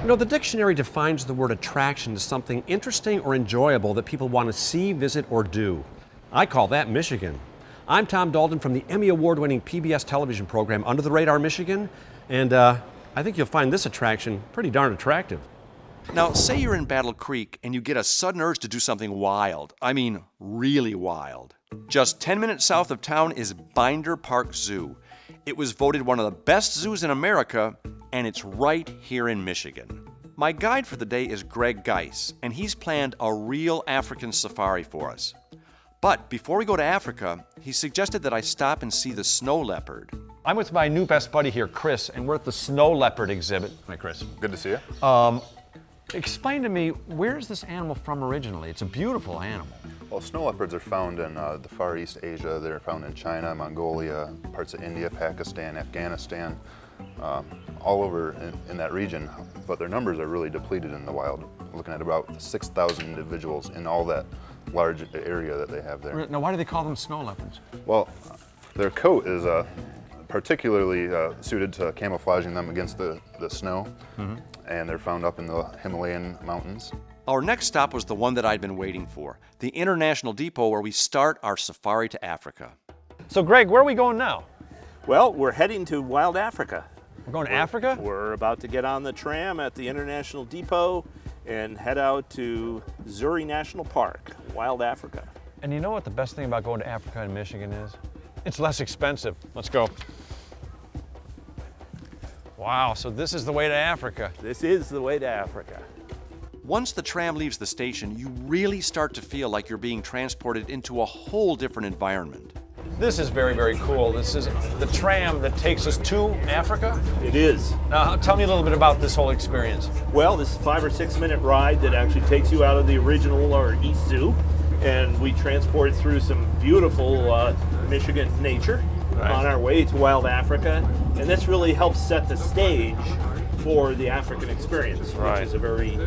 You know, the dictionary defines the word attraction as something interesting or enjoyable that people want to see, visit, or do. I call that Michigan. I'm Tom Dalton from the Emmy Award-winning PBS television program Under the Radar Michigan, and I think you'll find this attraction pretty darn attractive. Now, say you're in Battle Creek and you get a sudden urge to do something wild. I mean, really wild. Just 10 minutes south of town is Binder Park Zoo. It was voted one of the best zoos in America, and it's right here in Michigan. My guide for the day is Greg Geis, and he's planned a real African safari for us. But before we go to Africa, he suggested that I stop and see the snow leopard. I'm with my new best buddy here, Chris, and we're at the snow leopard exhibit. Hi, Chris. Good to see you. Explain to me, where's this animal from originally? It's a beautiful animal. Well, snow leopards are found in the Far East Asia. They're found in China, Mongolia, parts of India, Pakistan, Afghanistan, all over in that region. But their numbers are really depleted in the wild. We're looking at about 6,000 individuals in all that large area that they have there. Now, why do they call them snow leopards? Well, their coat is particularly suited to camouflaging them against the snow, and they're found up in the Himalayan mountains. Our next stop was the one that I'd been waiting for, the International Depot, where we start our safari to Africa. So, Greg, where are we going now? Well, we're heading to Wild Africa. We're going to Africa? We're about to get on the tram at the International Depot and head out to Zuri National Park, Wild Africa. And you know what the best thing about going to Africa and Michigan is? It's less expensive. Let's go. Wow, so this is the way to Africa. This is the way to Africa. Once the tram leaves the station, you really start to feel like you're being transported into a whole different environment. This is very, very cool. This is the tram that takes us to Africa. It is. Now, tell me a little bit about this whole experience. Well, this is a 5 or 6 minute ride that actually takes you out of the original or East Zoo, and we transport through some beautiful Michigan nature on our way to Wild Africa, and this really helps set the stage for the African experience, which is a very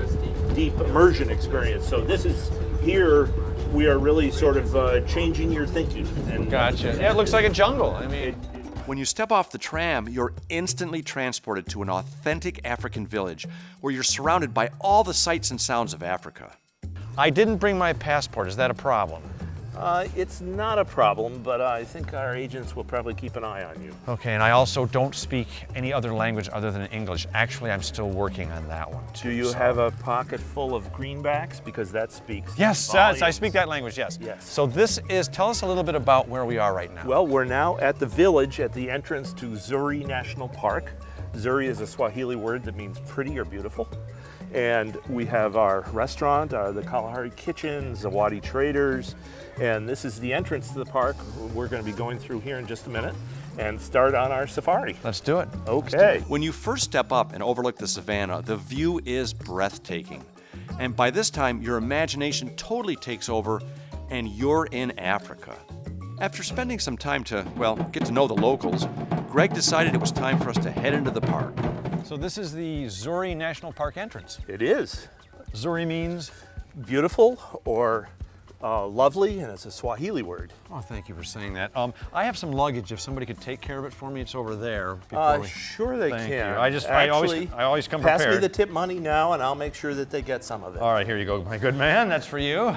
deep immersion experience. So this is here. We are really sort of changing your thinking. And Gotcha. Yeah, it looks like a jungle. I mean, When you step off the tram, you're instantly transported to an authentic African village where you're surrounded by all the sights and sounds of Africa. I didn't bring my passport. Is that a problem? it's not a problem, but I think our agents will probably keep an eye on you. Okay, and I also don't speak any other language other than English. Actually, I'm still working on that one too. Do you have a pocket full of greenbacks? Because that speaks Yes, volumes. I speak that language, yes. Yes. So tell us a little bit about where we are right now. Well, we're now at the village at the entrance to Zuri National Park. Zuri is a Swahili word that means pretty or beautiful. And we have our restaurant, the Kalahari Kitchen, Zawadi Traders, and this is the entrance to the park. We're going to be going through here in just a minute and start on our safari. Let's do it. Okay. When you first step up and overlook the savannah, the view is breathtaking. And by this time, your imagination totally takes over and you're in Africa. After spending some time to, well, get to know the locals, Greg decided it was time for us to head into the park. So this is the Zuri National Park entrance. It is. Zuri means? Beautiful or lovely, and it's a Swahili word. Oh, thank you for saying that. I have some luggage. If somebody could take care of it for me, it's over there. Sure they Thank can. you. I always come pass prepared. me the tip money now, and I'll make sure that they get some of it. All right, here you go, my good man. That's for you.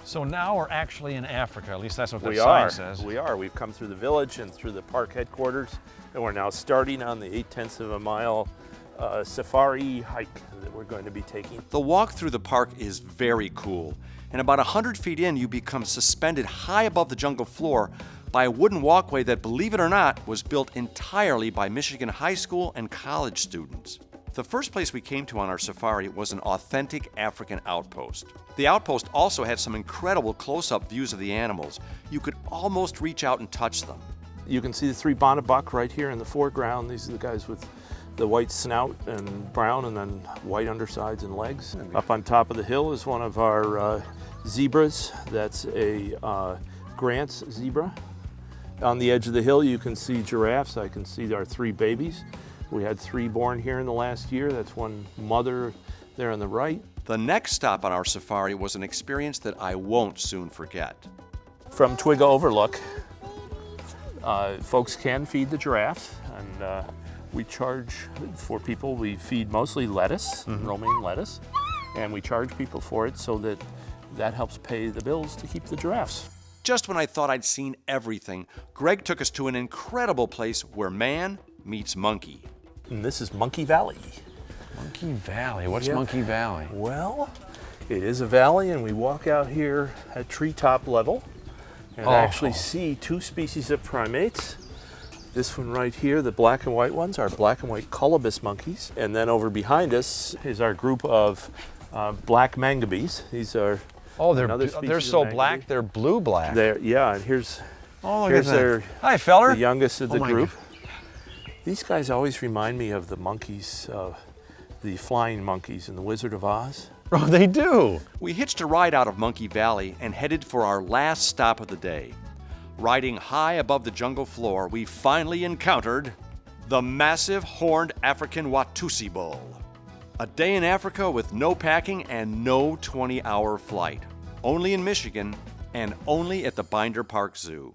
So now we're actually in Africa. At least that's what the sign says. We are. We've come through the village and through the park headquarters, and we're now starting on the 0.8 of a mile safari hike that we're going to be taking. The walk through the park is very cool, and about 100 feet in, you become suspended high above the jungle floor by a wooden walkway that, believe it or not, was built entirely by Michigan high school and college students. The first place we came to on our safari was an authentic African outpost. The outpost also had some incredible close-up views of the animals. You could almost reach out and touch them. You can see the 3 bonnet buck right here in the foreground. These are the guys with the white snout and brown and then white undersides and legs. Up on top of the hill is one of our zebras. That's a Grant's zebra. On the edge of the hill you can see giraffes. I can see our 3 babies. We had 3 born here in the last year. That's one mother there on the right. The next stop on our safari was an experience that I won't soon forget. From Twiga Overlook, folks can feed the giraffes, and we charge for people. We feed mostly lettuce, romaine lettuce, and we charge people for it so that helps pay the bills to keep the giraffes. Just when I thought I'd seen everything, Greg took us to an incredible place where man meets monkey. And this is Monkey Valley. Monkey Valley. What's Yeah. Monkey Valley? Well, it is a valley, and we walk out here at treetop level and Oh. actually see two species of primates. This one right here, the black and white ones, are black and white Colobus monkeys. And then over behind us is our group of black mangabees. These are Oh, another species they're of so mangabey. black, they're blue-black. Yeah, and here's Oh, look here's at that. their Hi, feller. the youngest of Oh the my group. These guys always remind me of the monkeys, the flying monkeys in The Wizard of Oz. Oh, they do. We hitched a ride out of Monkey Valley and headed for our last stop of the day. Riding high above the jungle floor, we finally encountered the massive horned African Watusi bull. A day in Africa with no packing and no 20-hour flight. Only in Michigan and only at the Binder Park Zoo.